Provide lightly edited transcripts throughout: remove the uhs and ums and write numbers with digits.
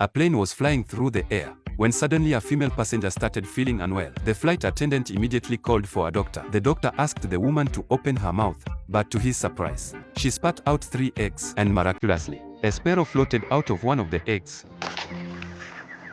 A plane was flying through the air when suddenly a female passenger started feeling unwell. The flight attendant immediately called for a doctor. The doctor asked the woman to open her mouth, but to his surprise, she spat out 3 eggs, and miraculously, a sparrow floated out of one of the eggs.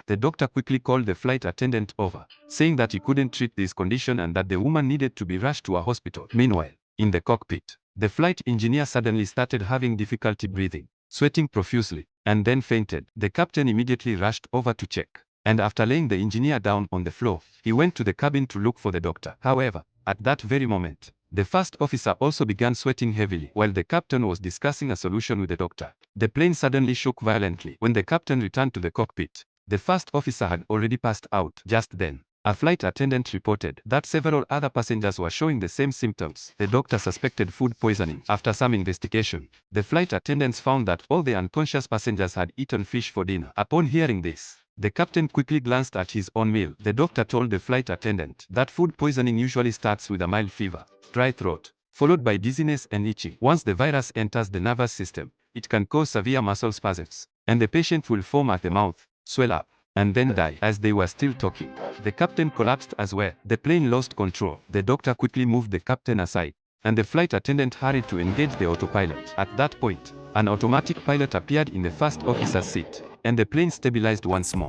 The doctor quickly called the flight attendant over, saying that he couldn't treat this condition and that the woman needed to be rushed to a hospital. Meanwhile, in the cockpit, the flight engineer suddenly started having difficulty breathing, sweating profusely, and then fainted. The captain immediately rushed over to check, and after laying the engineer down on the floor, he went to the cabin to look for the doctor. However, at that very moment, the first officer also began sweating heavily while the captain was discussing a solution with the doctor. The plane suddenly shook violently. When the captain returned to the cockpit, the first officer had already passed out. Just then, a flight attendant reported that several other passengers were showing the same symptoms. The doctor suspected food poisoning. After some investigation, the flight attendants found that all the unconscious passengers had eaten fish for dinner. Upon hearing this, the captain quickly glanced at his own meal. The doctor told the flight attendant that food poisoning usually starts with a mild fever, dry throat, followed by dizziness and itching. Once the virus enters the nervous system, it can cause severe muscle spasms, and the patient will foam at the mouth, swell up, and then die. As they were still talking, the captain collapsed as well. The plane lost control. The doctor quickly moved the captain aside, and the flight attendant hurried to engage the autopilot. At that point, an automatic pilot appeared in the first officer's seat, and the plane stabilized once more.